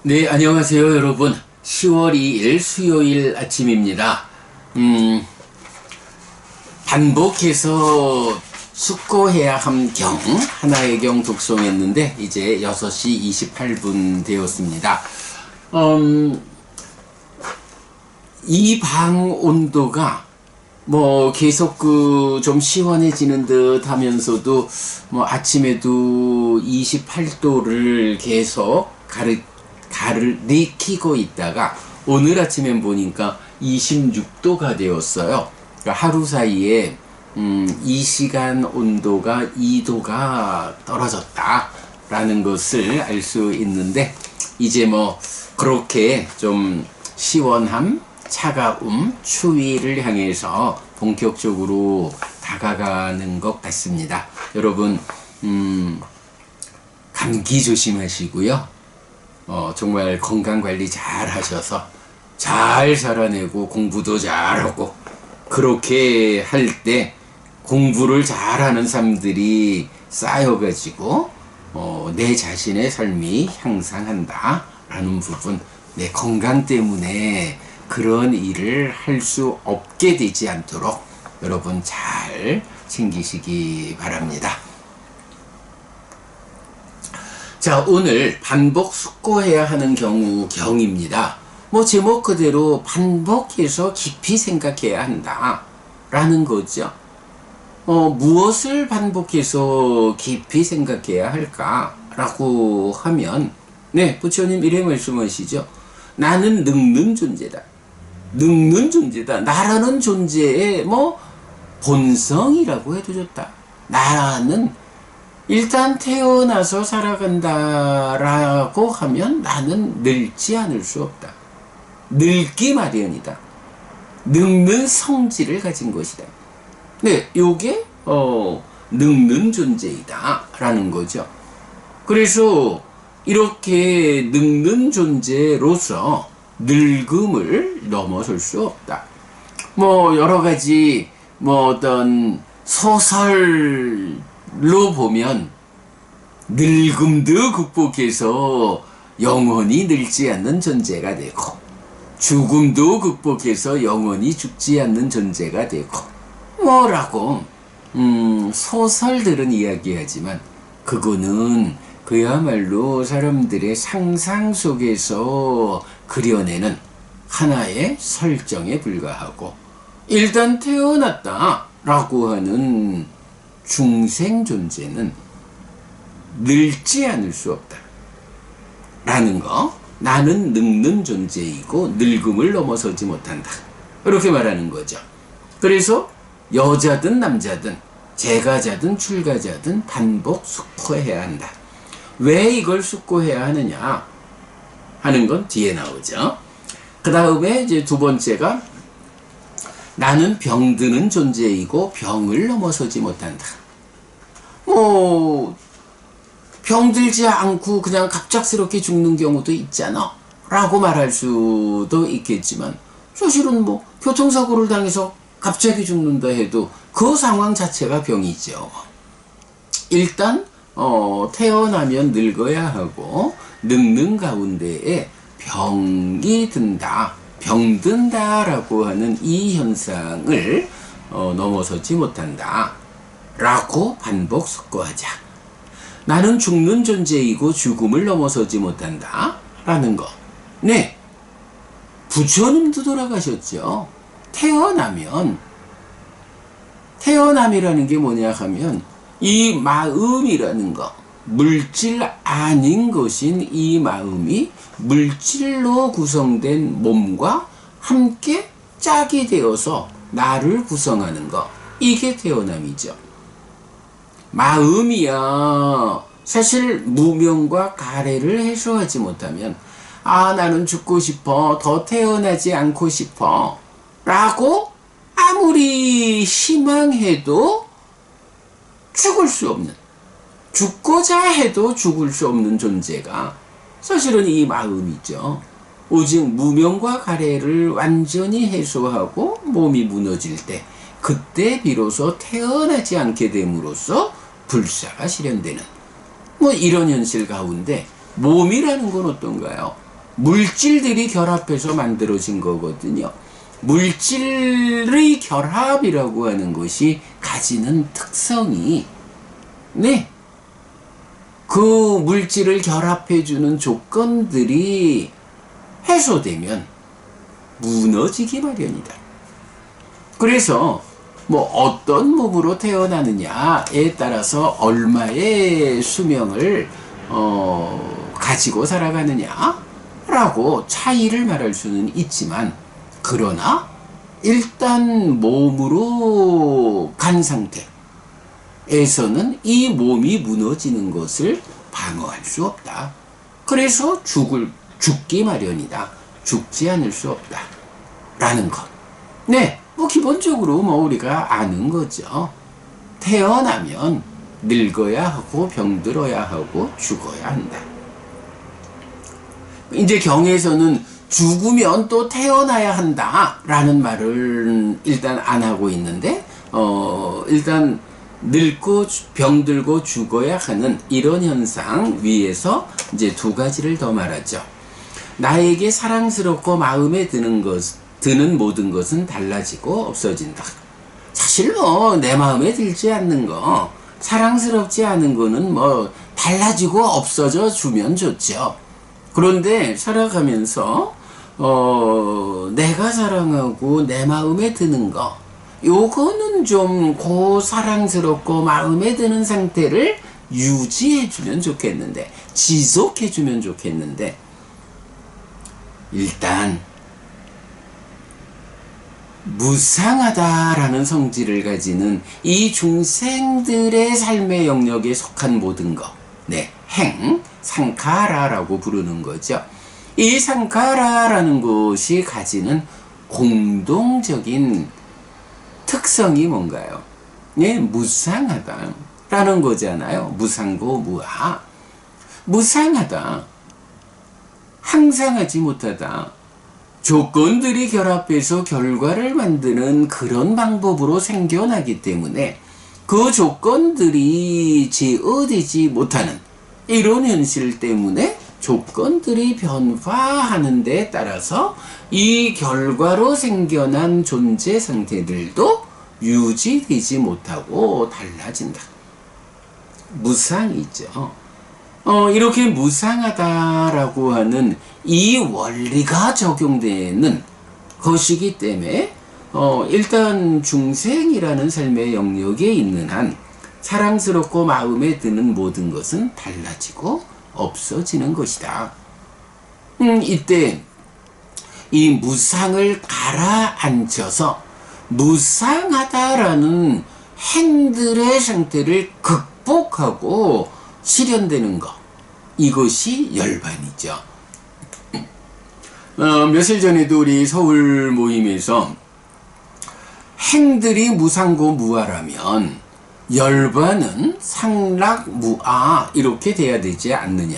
네, 안녕하세요, 여러분. 10월 2일 수요일 아침입니다. 반복해서 숙고해야 함 경, 하나의 경 독송했는데, 이제 6시 28분 되었습니다. 이 방 온도가 계속 좀 시원해지는 듯 하면서도 아침에도 28도를 계속 가리키고 있다가 오늘 아침엔 보니까 26도가 되었어요. 그러니까 하루 사이에 이 시간 온도가 2도가 떨어졌다라는 것을 알 수 있는데, 이제 그렇게 좀 시원함, 차가움, 추위를 향해서 본격적으로 다가가는 것 같습니다. 여러분, 감기 조심하시고요. 정말 건강관리 잘 하셔서 잘 살아내고 공부도 잘하고, 그렇게 할 때 공부를 잘하는 사람들이 쌓여가지고 내 자신의 삶이 향상한다 라는 부분, 내 건강 때문에 그런 일을 할 수 없게 되지 않도록 여러분 잘 챙기시기 바랍니다. 자, 오늘 반복 숙고해야 하는 경우입니다. 제목 그대로 반복해서 깊이 생각해야 한다 라는 거죠. 무엇을 반복해서 깊이 생각해야 할까 라고 하면, 네, 부처님 이래 말씀하시죠. 나는 늙는 존재다. 늙는 존재다. 나라는 존재의 본성이라고 해도 좋다. 나는 일단 태어나서 살아간다라고 하면 나는 늙지 않을 수 없다. 늙기 마련이다. 늙는 성질을 가진 것이다. 네, 요게 늙는 존재이다 라는 거죠. 그래서 이렇게 늙는 존재로서 늙음을 넘어설 수 없다. 여러 가지 어떤 소설로 보면 늙음도 극복해서 영원히 늙지 않는 존재가 되고, 죽음도 극복해서 영원히 죽지 않는 존재가 되고, 뭐라고 소설들은 이야기하지만 그거는 그야말로 사람들의 상상 속에서 그려내는 하나의 설정에 불과하고, 일단 태어났다 라고 하는 중생 존재는 늙지 않을 수 없다 라는 거. 나는 늙는 존재이고 늙음을 넘어서지 못한다, 이렇게 말하는 거죠. 그래서 여자든 남자든 재가자든 출가자든 반복 숙고해야 한다. 왜 이걸 숙고해야 하느냐 하는 건 뒤에 나오죠. 그 다음에 이제 두 번째가 나는 병드는 존재이고 병을 넘어서지 못한다. 병들지 않고 그냥 갑작스럽게 죽는 경우도 있잖아 라고 말할 수도 있겠지만, 사실은 교통사고를 당해서 갑자기 죽는다 해도 그 상황 자체가 병이죠. 일단 태어나면 늙어야 하고, 늙는 가운데에 병이 든다, 병든다 라고 하는 이 현상을 넘어서지 못한다 라고 반복 숙고하자. 나는 죽는 존재이고 죽음을 넘어서지 못한다 라는 거. 네, 부처님도 돌아가셨죠. 태어남이라는 게 뭐냐 하면 이 마음이라는 거, 물질 아닌 것인 이 마음이 물질로 구성된 몸과 함께 짝이 되어서 나를 구성하는 거, 이게 태어남이죠. 마음이야 사실 무명과 가래를 해소하지 못하면, 나는 죽고 싶어, 더 태어나지 않고 싶어 라고 아무리 희망해도 죽을 수 없는, 죽고자 해도 죽을 수 없는 존재가 사실은 이 마음이죠. 오직 무명과 가래를 완전히 해소하고 몸이 무너질 때, 그때 비로소 태어나지 않게 됨으로써 불사가 실현되는 이런 현실 가운데 몸이라는 건 어떤가요? 물질들이 결합해서 만들어진 거거든요. 물질의 결합이라고 하는 것이 가지는 특성이, 네, 그 물질을 결합해주는 조건들이 해소되면 무너지기 마련이다. 그래서 뭐 어떤 몸으로 태어나느냐에 따라서 얼마의 수명을 가지고 살아가느냐라고 차이를 말할 수는 있지만, 그러나 일단 몸으로 간 상태에서는 이 몸이 무너지는 것을 방어할 수 없다. 그래서 죽기 마련이다. 죽지 않을 수 없다. 라는 것. 네, 뭐 기본적으로 뭐 우리가 아는 거죠. 태어나면 늙어야 하고 병들어야 하고 죽어야 한다. 이제 경에서는 죽으면 또 태어나야 한다 라는 말을 일단 안 하고 있는데, 일단 늙고 병들고 죽어야 하는 이런 현상 위에서 이제 두 가지를 더 말하죠. 나에게 사랑스럽고 마음에 드는 모든 것은 달라지고 없어진다. 사실 뭐 내 마음에 들지 않는 거, 사랑스럽지 않은 거는 뭐 달라지고 없어져 주면 좋죠. 그런데 살아가면서 내가 사랑하고 내 마음에 드는 거, 요거는 좀 사랑스럽고 마음에 드는 상태를 유지해주면 좋겠는데, 지속해주면 좋겠는데, 일단 무상하다라는 성질을 가지는 이 중생들의 삶의 영역에 속한 모든 것, 네, 상카라라고 부르는 거죠. 이 상카라라는 것이 가지는 공동적인 특성이 뭔가요? 예, 무상하다라는 거잖아요. 무상고 무하. 무상하다. 항상하지 못하다. 조건들이 결합해서 결과를 만드는 그런 방법으로 생겨나기 때문에 그 조건들이 제어되지 못하는 이런 현실 때문에 조건들이 변화하는 데 따라서 이 결과로 생겨난 존재 상태들도 유지되지 못하고 달라진다. 무상이죠. 이렇게 무상하다라고 하는 이 원리가 적용되는 것이기 때문에 일단 중생이라는 삶의 영역에 있는 한 사랑스럽고 마음에 드는 모든 것은 달라지고 없어지는 것이다. 이때 이 무상을 가라앉혀서 무상하다라는 행들의 상태를 극복하고 실현되는 것, 이것이 열반이죠. 며칠 전에도 우리 서울 모임에서 행들이 무상고 무아라면 열반은 상락무아 이렇게 돼야 되지 않느냐.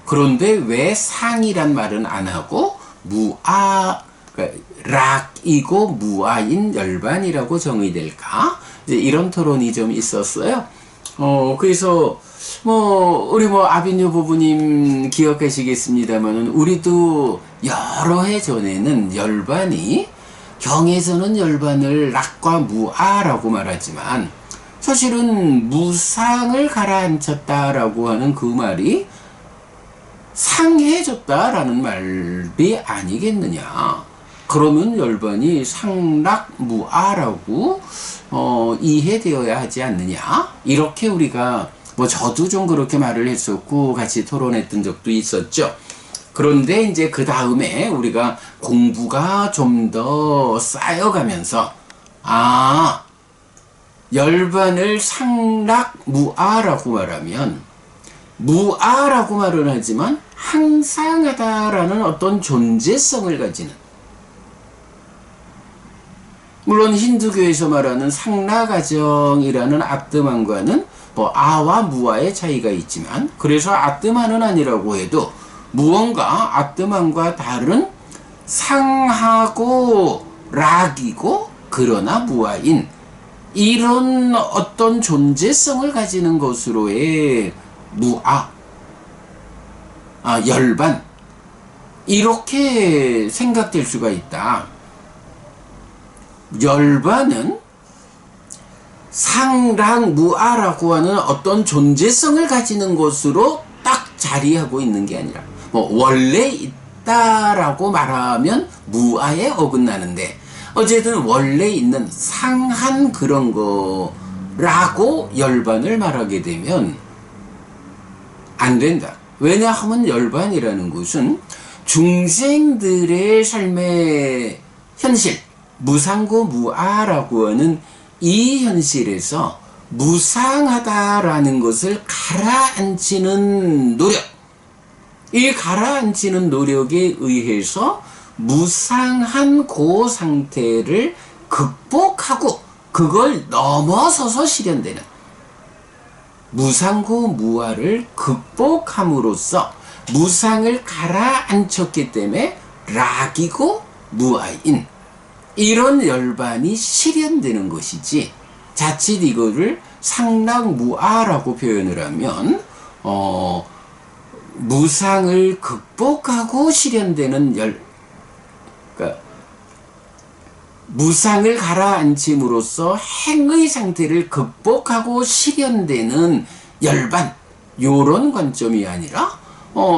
그런데 왜 상이란 말은 안 하고 무아, 그러니까 락이고 무아인 열반이라고 정의될까? 이제 이런 토론이 좀 있었어요. 그래서 우리 아빈유 부부님 기억하시겠습니다만은, 우리도 여러 해 전에는 열반이, 경에서는 열반을 락과 무아라고 말하지만 사실은 무상을 가라앉혔다라고 하는 그 말이 상해졌다라는 말이 아니겠느냐. 그러면 열반이 상락무아라고 이해되어야 하지 않느냐. 이렇게 우리가 저도 좀 그렇게 말을 했었고 같이 토론했던 적도 있었죠. 그런데 이제 그 다음에 우리가 공부가 좀 더 쌓여가면서 열반을 상락무아라고 말하면, 무아라고 말은 하지만 항상하다라는 어떤 존재성을 가지는, 물론 힌두교에서 말하는 상라가정이라는 아뜨만과는 아와 무아의 차이가 있지만, 그래서 아뜨만은 아니라고 해도 무언가 아뜨만과 다른 상하고 락이고 그러나 무아인 이런 어떤 존재성을 가지는 것으로의 열반, 이렇게 생각될 수가 있다. 열반은 상락무아라고 하는 어떤 존재성을 가지는 것으로 딱 자리하고 있는 게 아니라 뭐 원래 있다라고 말하면 무아에 어긋나는데 어쨌든 원래 있는 상한 그런 거라고 열반을 말하게 되면 안 된다. 왜냐하면 열반이라는 것은 중생들의 삶의 현실, 무상고 무아라고 하는 이 현실에서 무상하다라는 것을 가라앉히는 노력, 이 가라앉히는 노력에 의해서 무상한 그 상태를 극복하고 그걸 넘어서서 실현되는 무상고 무아를 극복함으로써 무상을 가라앉혔기 때문에 락이고 무아인 이런 열반이 실현되는 것이지, 자칫 이거를 상락무아라고 표현을 하면 무상을 극복하고 실현되는 그러니까 무상을 가라앉힘으로써 행의 상태를 극복하고 실현되는 열반, 요런 관점이 아니라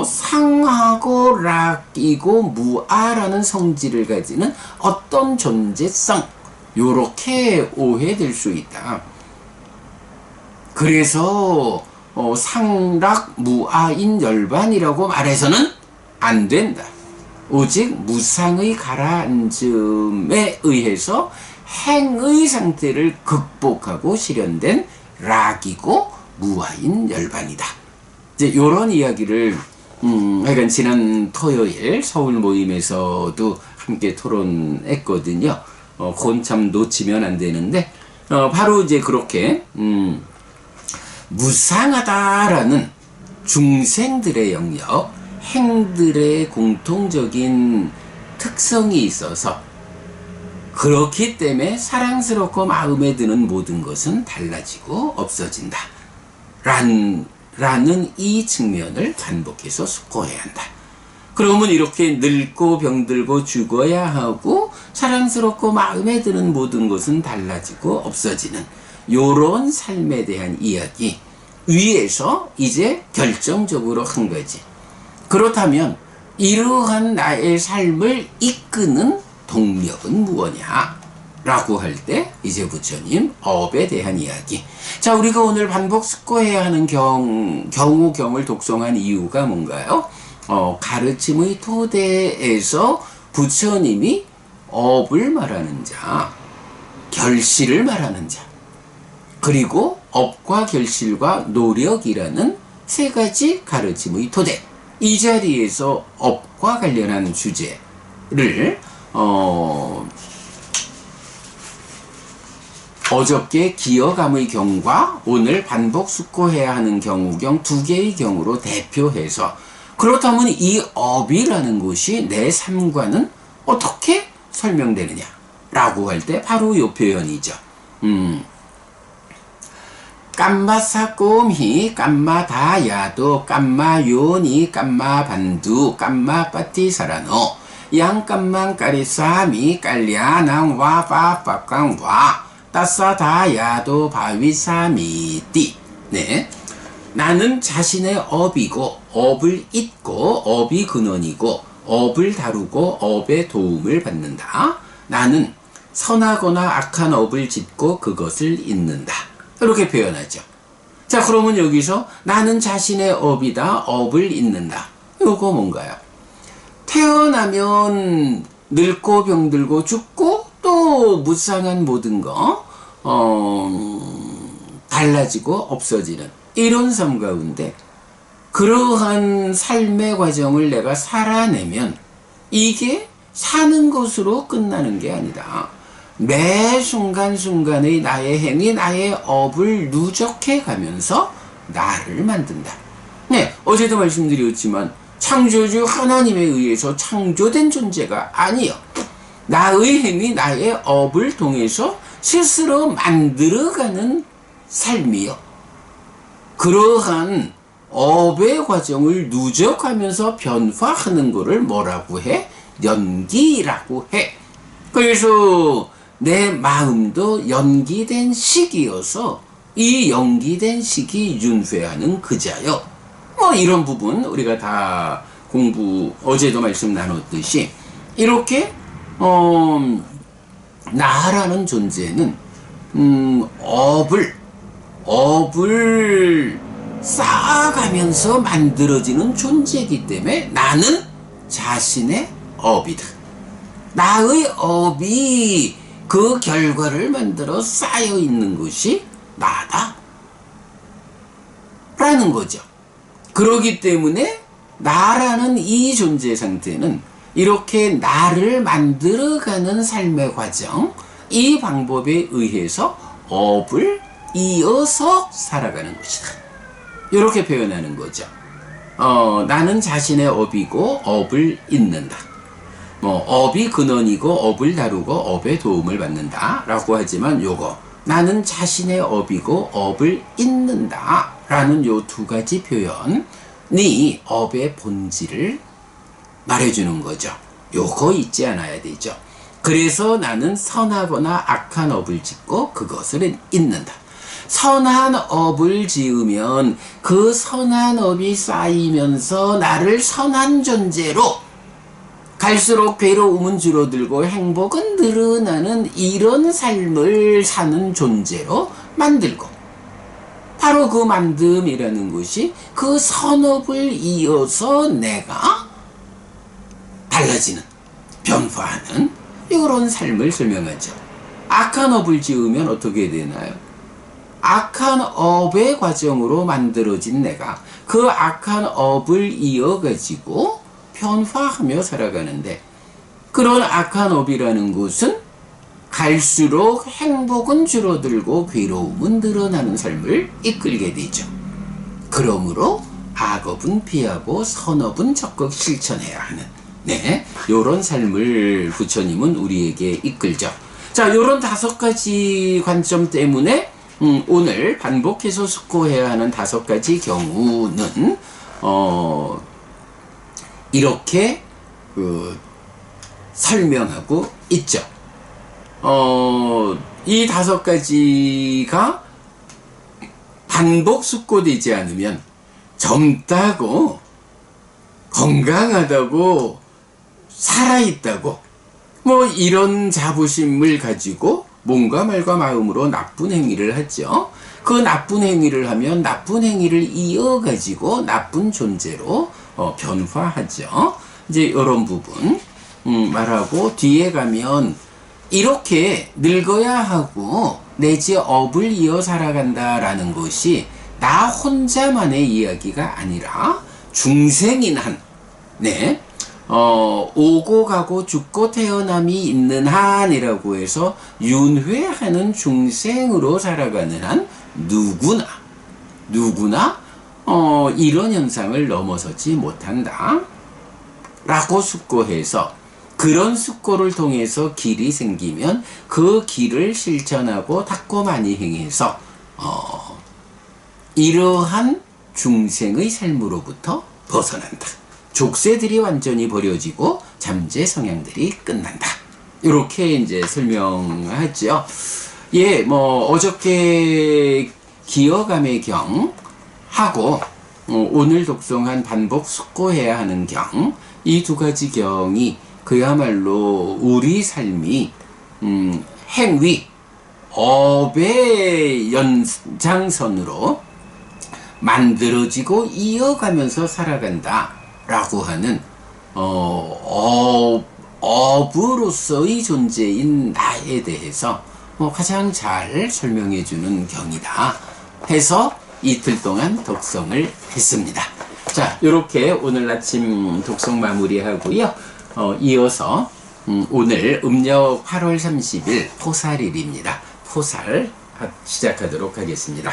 상하고 락이고 무아라는 성질을 가지는 어떤 존재성, 요렇게 오해될 수 있다. 그래서 상락무아인 열반이라고 말해서는 안 된다. 오직 무상의 가라앉음에 의해서 행의 상태를 극복하고 실현된 락이고 무아인 열반이다. 이제 요런 이야기를 하여간 지난 토요일 서울 모임에서도 함께 토론했거든요. 그건 참 놓치면 안 되는데 바로 이제 그렇게 무상하다라는 중생들의 영역, 행들의 공통적인 특성이 있어서 그렇기 때문에 사랑스럽고 마음에 드는 모든 것은 달라지고 없어진다 라는 이 측면을 반복해서 숙고해야 한다. 그러면 이렇게 늙고 병들고 죽어야 하고 사랑스럽고 마음에 드는 모든 것은 달라지고 없어지는 요런 삶에 대한 이야기 위에서 이제 결정적으로 한 거지. 그렇다면 이러한 나의 삶을 이끄는 동력은 무엇냐? 라고 할 때 이제 부처님 업에 대한 이야기. 자, 우리가 오늘 반복 숙고해야 하는 경우경을 독송한 이유가 뭔가요? 가르침의 토대에서 부처님이 업을 말하는 자, 결실을 말하는 자, 그리고 업과 결실과 노력이라는 세 가지 가르침의 토대, 이 자리에서 업과 관련한 주제를 어저께 기어감의 경과 오늘 반복 숙고해야 하는 경우경 두 개의 경우로 대표해서, 그렇다면 이 업이라는 것이 내 삶과는 어떻게 설명되느냐 라고 할 때 바로 이 표현이죠. 깜마사꼼히 깜마다야도 깜마요니 깜마반두 깜마빠티사라노 양깜만까리사미 깔리아낭와 빠빠깡와 따사다야도 바위사미띠. 네, 나는 자신의 업이고 업을 잇고 업이 근원이고 업을 다루고 업의 도움을 받는다. 나는 선하거나 악한 업을 짓고 그것을 잇는다. 이렇게 표현하죠. 자, 그러면 여기서 나는 자신의 업이다, 업을 잇는다. 요거 뭔가요? 태어나면 늙고 병들고 죽고 또 무상한 모든 거 달라지고 없어지는 이런 삶 가운데 그러한 삶의 과정을 내가 살아내면 이게 사는 것으로 끝나는 게 아니다. 매 순간순간의 나의 행위, 나의 업을 누적해 가면서 나를 만든다. 네, 어제도 말씀드렸지만 창조주 하나님에 의해서 창조된 존재가 아니요. 나의 행위, 나의 업을 통해서 스스로 만들어가는 삶이요. 그러한 업의 과정을 누적하면서 변화하는 거를 뭐라고 해? 연기라고 해. 그래서 내 마음도 연기된 식이어서 이 연기된 식이 윤회하는 그자요. 뭐 이런 부분 우리가 다 공부 어제도 말씀 나눴듯이 이렇게 나라는 존재는 업을 쌓아가면서 만들어지는 존재이기 때문에 나는 자신의 업이다. 나의 업이 그 결과를 만들어 쌓여 있는 것이 나다 라는 거죠. 그렇기 때문에 나라는 이 존재 상태는 이렇게 나를 만들어가는 삶의 과정, 이 방법에 의해서 업을 이어서 살아가는 것이다. 이렇게 표현하는 거죠. 나는 자신의 업이고 업을 잇는다. 업이 근원이고 업을 다루고 업의 도움을 받는다 라고 하지만 요거 나는 자신의 업이고 업을 잇는다 라는 요 두 가지 표현이 업의 본질을 말해주는 거죠. 요거 잊지 않아야 되죠. 그래서 나는 선하거나 악한 업을 짓고 그것을 잇는다. 선한 업을 지으면 그 선한 업이 쌓이면서 나를 선한 존재로 갈수록 괴로움은 줄어들고 행복은 늘어나는 이런 삶을 사는 존재로 만들고 바로 그 만듦이라는 것이 그 선업을 이어서 내가 달라지는 변화하는 이런 삶을 설명하죠. 악한 업을 지으면 어떻게 되나요? 악한 업의 과정으로 만들어진 내가 그 악한 업을 이어가지고 변화하며 살아가는데 그런 악한 업이라는 것은 갈수록 행복은 줄어들고 괴로움은 늘어나는 삶을 이끌게 되죠. 그러므로 악업은 피하고 선업은 적극 실천해야 하는 요런 삶을 부처님은 우리에게 이끌죠. 자, 요런 5가지 관점 때문에 오늘 반복해서 숙고해야 하는 5가지 경우는 이렇게 설명하고 있죠. 이 5가지가 반복 숙고되지 않으면 젊다고 건강하다고 살아있다고 뭐 이런 자부심을 가지고 몸과 말과 마음으로 나쁜 행위를 하죠. 그 나쁜 행위를 하면 나쁜 행위를 이어가지고 나쁜 존재로 변화하죠. 이제 이런 부분 말하고 뒤에 가면 이렇게 늙어야 하고 내지 업을 이어 살아간다라는 것이 나 혼자만의 이야기가 아니라 중생인 한 오고 가고 죽고 태어남이 있는 한이라고 해서 윤회하는 중생으로 살아가는 한 누구나 이런 현상을 넘어서지 못한다 라고 숙고해서 그런 숙고를 통해서 길이 생기면 그 길을 실천하고 닦고 많이 행해서 이러한 중생의 삶으로부터 벗어난다. 족쇄들이 완전히 버려지고 잠재 성향들이 끝난다. 이렇게 이제 설명하죠. 예, 어저께 기어감의 경 하고 오늘 독송한 반복 숙고해야 하는 경, 이 2가지 경이 그야말로 우리 삶이 행위, 업의 연장선으로 만들어지고 이어가면서 살아간다 라고 하는 업으로서의 존재인 나에 대해서 가장 잘 설명해 주는 경이다 해서 이틀 동안 독송을 했습니다. 자, 이렇게 오늘 아침 독송 마무리하고요. 이어서 오늘 음력 8월 30일 포살일입니다. 포살 시작하도록 하겠습니다.